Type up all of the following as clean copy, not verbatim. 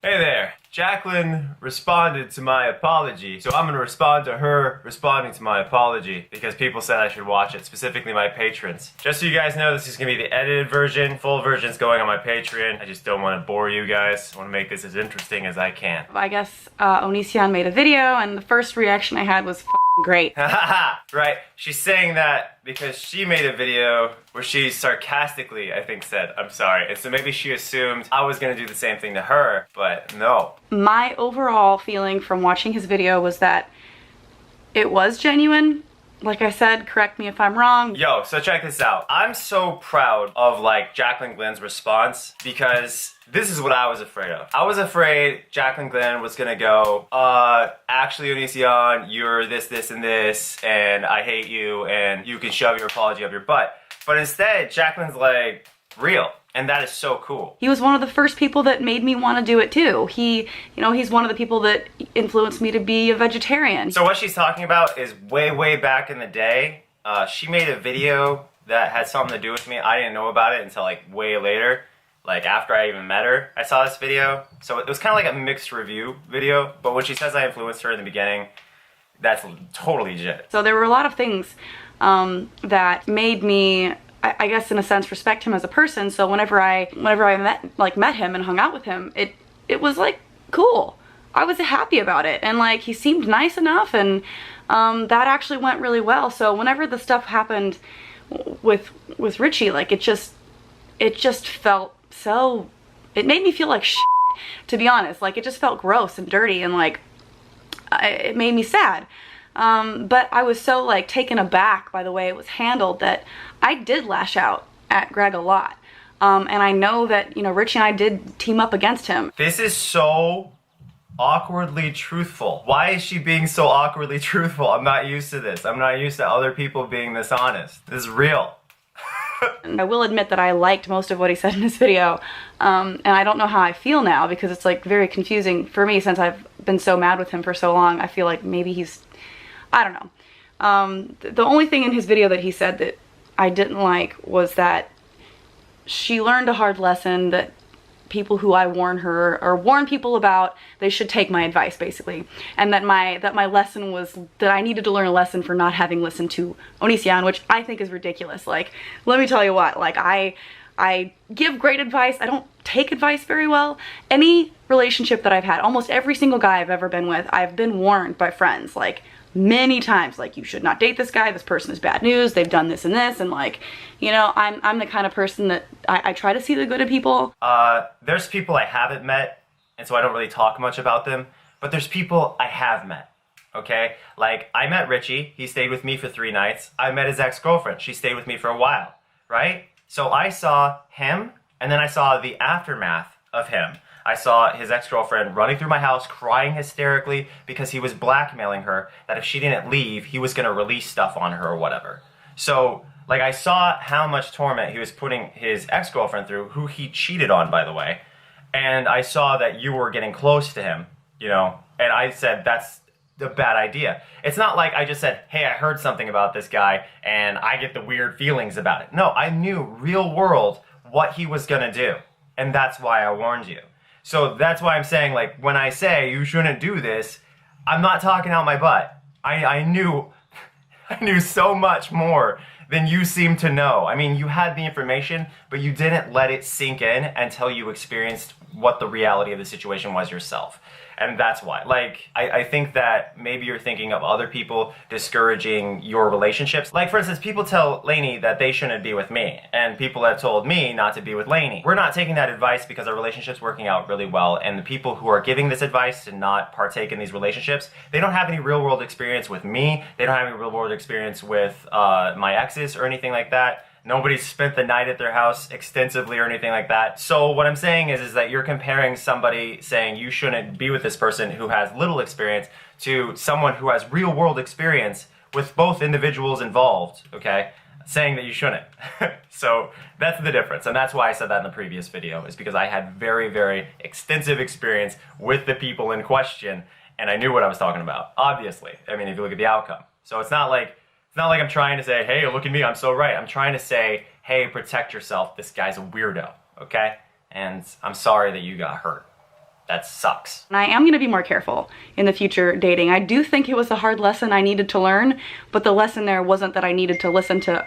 Hey there, Jaclyn responded to my apology, so I'm gonna respond to her responding to my apology because people said I should watch it, specifically my patrons. Just so you guys know, this is gonna be the edited version. Full version's going on my Patreon. I just don't want to bore you guys. I want to make this as interesting as I can. I guess Onision made a video and the first reaction I had was f***ing great. Right, she's saying that because she made a video where she sarcastically, I think, said, I'm sorry. And so maybe she assumed I was gonna do the same thing to her, but no. My overall feeling from watching his video was that it was genuine. Like I said, correct me if I'm wrong. Yo, so check this out. I'm so proud of Jaclyn Glenn's response because this is what I was afraid of. I was afraid Jaclyn Glenn was gonna go, actually Onision, you're this, this, and this, and I hate you, and you can shove your apology up your butt. But instead, Jaclyn's like, real. And that is so cool. He was one of the first people that made me want to do it too. He's one of the people that influenced me to be a vegetarian. So what she's talking about is way, way back in the day. She made a video that had something to do with me. I didn't know about it until way later. After I even met her, I saw this video. So it was kind of like a mixed review video. But when she says I influenced her in the beginning, that's totally legit. So there were a lot of things that made me, I guess in a sense, respect him as a person. So whenever I met him and hung out with him, it was cool. I was happy about it, and he seemed nice enough, and that actually went really well. So whenever the stuff happened with Richie, it just felt so. It made me feel like shit, to be honest. It just felt gross and dirty, and it made me sad. But I was so taken aback by the way it was handled that I did lash out at Greg a lot. And I know that, Richie and I did team up against him. This is so awkwardly truthful. Why is she being so awkwardly truthful? I'm not used to this. I'm not used to other people being this honest. This is real. And I will admit that I liked most of what he said in his video. And I don't know how I feel now because it's very confusing for me since I've been so mad with him for so long. I feel like maybe he's, I don't know. The only thing in his video that he said that I didn't like was that she learned a hard lesson that people who I warn her or warn people about, they should take my advice basically. And that my lesson was that I needed to learn a lesson for not having listened to Onision, which I think is ridiculous. Let me tell you what, I give great advice. I don't take advice very well. Any relationship that I've had, almost every single guy I've ever been with, I've been warned by friends many times, you should not date this guy, this person is bad news, they've done this and this, and I'm the kind of person that I try to see the good in people. There's people I haven't met, and so I don't really talk much about them, but there's people I have met, okay? I met Richie, he stayed with me for 3 nights. I met his ex-girlfriend, she stayed with me for a while, right? So I saw him, and then I saw the aftermath of him. I saw his ex-girlfriend running through my house crying hysterically because he was blackmailing her that if she didn't leave, he was going to release stuff on her or whatever. So, I saw how much torment he was putting his ex-girlfriend through, who he cheated on, by the way. And I saw that you were getting close to him, and I said, that's a bad idea. It's not like I just said, hey, I heard something about this guy and I get the weird feelings about it. No, I knew real world what he was going to do. And that's why I warned you. So that's why I'm saying, when I say you shouldn't do this, I'm not talking out my butt. I knew so much more than you seem to know. I mean, you had the information, but you didn't let it sink in until you experienced what the reality of the situation was yourself. And that's why. I think that maybe you're thinking of other people discouraging your relationships. For instance, people tell Lainey that they shouldn't be with me, and people have told me not to be with Lainey. We're not taking that advice because our relationship's working out really well, and the people who are giving this advice to not partake in these relationships, they don't have any real-world experience with me. They don't have any real-world experience with my exes or anything like that. Nobody's spent the night at their house extensively or anything like that. So what I'm saying is that you're comparing somebody saying you shouldn't be with this person who has little experience to someone who has real world experience with both individuals involved, okay? Saying that you shouldn't. So that's the difference. And that's why I said that in the previous video, is because I had very, very extensive experience with the people in question, and I knew what I was talking about, obviously. I mean, if you look at the outcome. So it's not like I'm trying to say, hey, look at me, I'm so right. I'm trying to say, hey, protect yourself. This guy's a weirdo, okay? And I'm sorry that you got hurt. That sucks. And I am going to be more careful in the future dating. I do think it was a hard lesson I needed to learn, but the lesson there wasn't that I needed to listen to...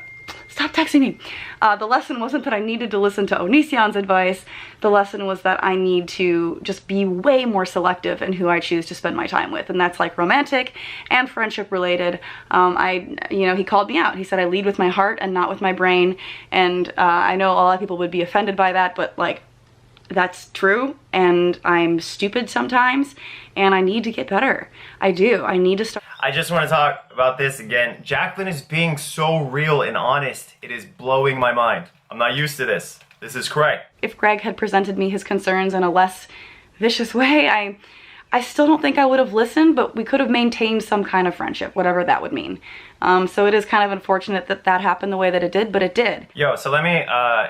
Stop texting me. The lesson wasn't that I needed to listen to Onision's advice. The lesson was that I need to just be way more selective in who I choose to spend my time with. And that's like romantic and friendship related. He called me out. He said I lead with my heart and not with my brain. And I know a lot of people would be offended by that, but like, that's true, and I'm stupid sometimes, and I need to get better. I do. I need to start. I just want to talk about this again. Jaclyn is being so real and honest. It is blowing my mind. I'm not used to this. This is correct. If Greg had presented me his concerns in a less vicious way, I still don't think I would have listened, but we could have maintained some kind of friendship, whatever that would mean. So it is kind of unfortunate that that happened the way that it did, but it did. Yo, so let me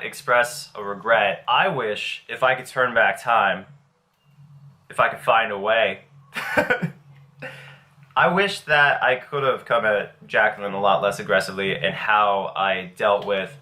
express a regret. I wish if I could turn back time, if I could find a way, I wish that I could have come at Jaclyn a lot less aggressively in how I dealt with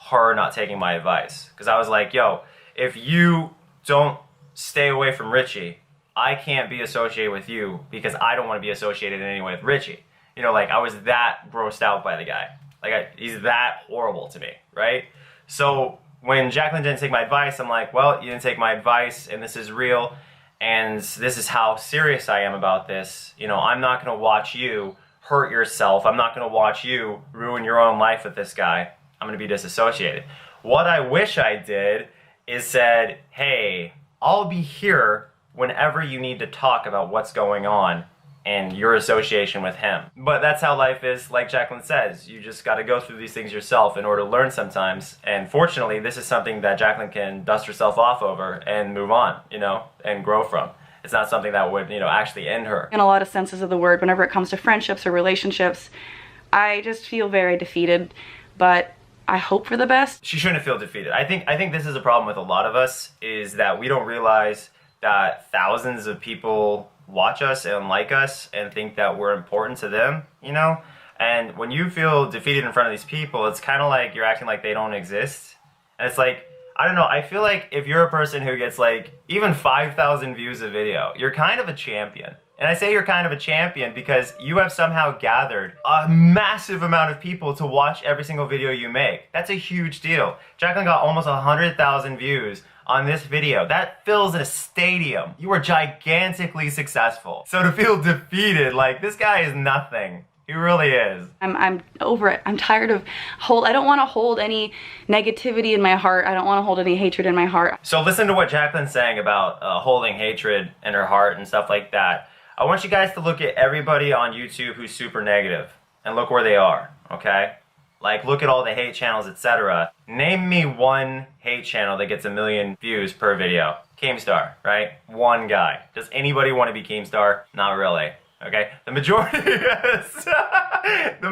her not taking my advice. Because I was like, yo, if you don't stay away from Richie, I can't be associated with you because I don't want to be associated in any way with Richie. You know, like, I was that grossed out by the guy. Like, he's that horrible to me, right? So when Jaclyn didn't take my advice, I'm like, well, you didn't take my advice, and this is real, and this is how serious I am about this. You know, I'm not going to watch you hurt yourself. I'm not going to watch you ruin your own life with this guy. I'm going to be disassociated. What I wish I did is said, hey, I'll be here whenever you need to talk about what's going on and your association with him. But that's how life is, like Jaclyn says. You just got to go through these things yourself in order to learn sometimes. And fortunately, this is something that Jaclyn can dust herself off over and move on, you know, and grow from. It's not something that would, you know, actually end her. In a lot of senses of the word, whenever it comes to friendships or relationships, I just feel very defeated, but I hope for the best. She shouldn't feel defeated. I think this is a problem with a lot of us, is that we don't realize that thousands of people watch us and like us and think that we're important to them, you know? And when you feel defeated in front of these people, it's kind of like you're acting like they don't exist. And it's like, I don't know, I feel like if you're a person who gets like even 5,000 views a video, you're kind of a champion. And I say you're kind of a champion because you have somehow gathered a massive amount of people to watch every single video you make. That's a huge deal. Jaclyn got almost 100,000 views on this video. That fills a stadium. You are gigantically successful. So to feel defeated, like, this guy is nothing. He really is. I'm over it. I'm tired of I don't want to hold any negativity in my heart. I don't want to hold any hatred in my heart. So listen to what Jaclyn's saying about holding hatred in her heart and stuff like that. I want you guys to look at everybody on YouTube who's super negative and look where they are, okay? Like, look at all the hate channels, etc. Name me one hate channel that gets 1 million views per video. Keemstar, right? One guy. Does anybody want to be Keemstar? Not really. Okay? The majority, yes. The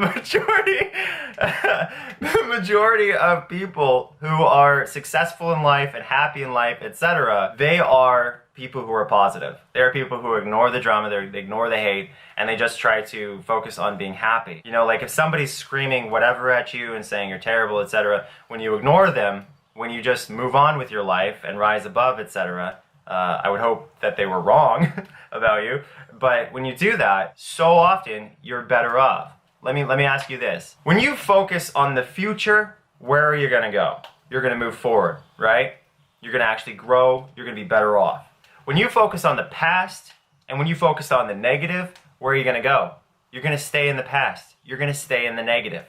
majority of people who are successful in life and happy in life, etc., they are people who are positive. They are people who ignore the drama, they ignore the hate, and they just try to focus on being happy. You know, like if somebody's screaming whatever at you and saying you're terrible, etc., when you ignore them, when you just move on with your life and rise above, etc., I would hope that they were wrong about you, but when you do that, so often you're better off. Let me ask you this. When you focus on the future, where are you going to go? You're going to move forward, right? You're going to actually grow, you're going to be better off. When you focus on the past, and when you focus on the negative, where are you going to go? You're going to stay in the past. You're going to stay in the negative.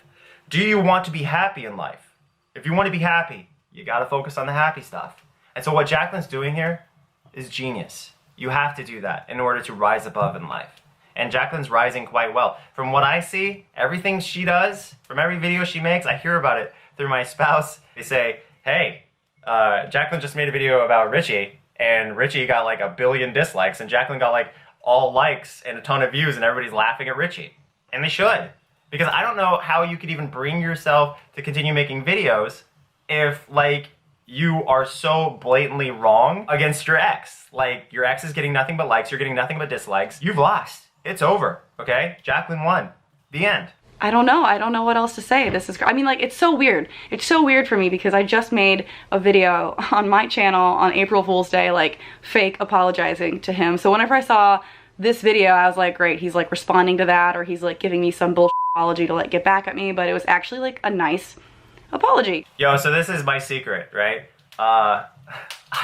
Do you want to be happy in life? If you want to be happy, you got to focus on the happy stuff. And so what Jaclyn's doing here is genius. You have to do that in order to rise above in life. And Jaclyn's rising quite well. From what I see, everything she does, from every video she makes, I hear about it through my spouse. They say, hey, Jaclyn just made a video about Richie, and Richie got like 1 billion dislikes, and Jaclyn got like all likes and a ton of views, and everybody's laughing at Richie. And they should. Because I don't know how you could even bring yourself to continue making videos if, like, you are so blatantly wrong against your ex. Like, your ex is getting nothing but likes, you're getting nothing but dislikes. You've lost. It's over, okay? Jaclyn won. The end. I don't know. I don't know what else to say. This is, I mean, like, it's so weird. It's so weird for me because I just made a video on my channel on April Fool's Day, like, fake apologizing to him. So whenever I saw this video, I was like, great, he's like responding to that, or he's like giving me some bullshit apology to like get back at me, but it was actually like a nice apology. Yo, so this is my secret, right? I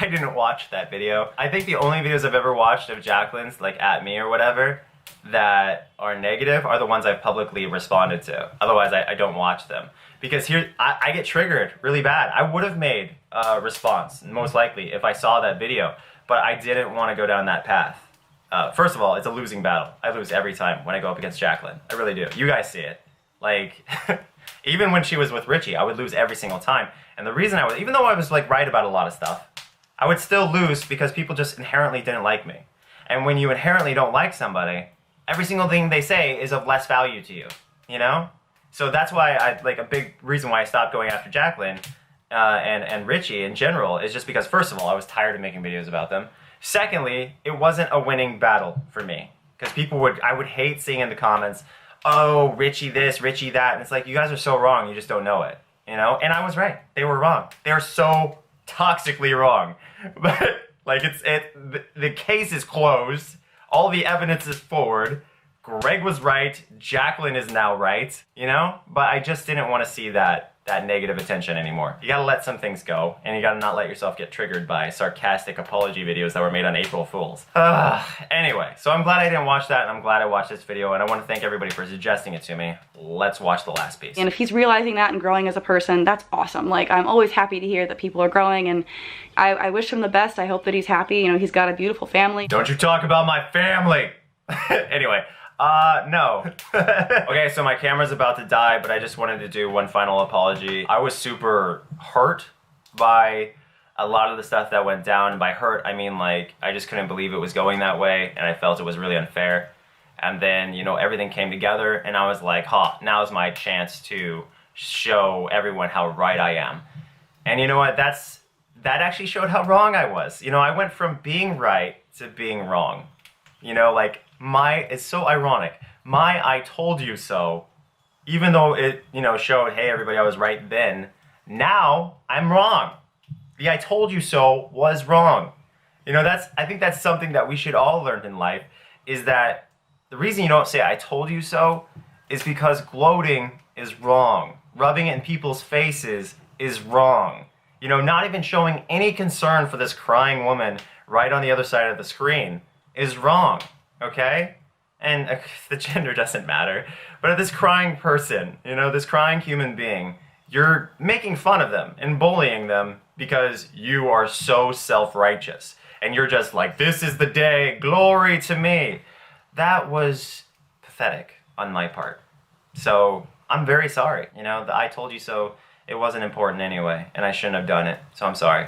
didn't watch that video. I think the only videos I've ever watched of Jaclyn's, like at me or whatever, that are negative are the ones I've publicly responded to. Otherwise, I don't watch them. Because here, I get triggered really bad. I would have made a response, most likely, if I saw that video, but I didn't want to go down that path. First of all, it's a losing battle. I lose every time when I go up against Jaclyn. I really do. You guys see it. Like, even when she was with Richie, I would lose every single time. And the reason I was, even though I was like right about a lot of stuff, I would still lose because people just inherently didn't like me. And when you inherently don't like somebody, every single thing they say is of less value to you, you know? So that's why a big reason why I stopped going after Jaclyn and Richie in general is just because, first of all, I was tired of making videos about them. Secondly, it wasn't a winning battle for me. Because I would hate seeing in the comments, oh, Richie this, Richie that, and it's like, you guys are so wrong, you just don't know it, you know? And I was right, they were wrong. They were so toxically wrong. But, like, the case is closed, all the evidence is forward, Greg was right, Jaclyn is now right, you know? But I just didn't want to see that negative attention anymore. You gotta let some things go, and you gotta not let yourself get triggered by sarcastic apology videos that were made on April Fools. Anyway, so I'm glad I didn't watch that, and I'm glad I watched this video, and I want to thank everybody for suggesting it to me. Let's watch the last piece. And if he's realizing that and growing as a person, that's awesome. Like, I'm always happy to hear that people are growing, and I wish him the best. I hope that he's happy. You know, he's got a beautiful family. Don't you talk about my family! Anyway. No. Okay, so my camera's about to die, but I just wanted to do one final apology. I was super hurt by a lot of the stuff that went down. And by hurt, I mean, like, I just couldn't believe it was going that way, and I felt it was really unfair. And then, you know, everything came together, and I was like, now's my chance to show everyone how right I am. And you know what? That actually showed how wrong I was. You know, I went from being right to being wrong. You know, like, it's so ironic. My I told you so, even though it, you know, showed, hey, everybody, I was right then, now I'm wrong. The I told you so was wrong. You know, I think that's something that we should all learn in life, is that the reason you don't say I told you so is because gloating is wrong. Rubbing it in people's faces is wrong. You know, not even showing any concern for this crying woman right on the other side of the screen is wrong, okay? And the gender doesn't matter. But this crying person, you know, this crying human being, you're making fun of them and bullying them because you are so self-righteous. And you're just like, this is the day, glory to me. That was pathetic on my part. So I'm very sorry. You know, the I told you so, it wasn't important anyway, and I shouldn't have done it. So I'm sorry.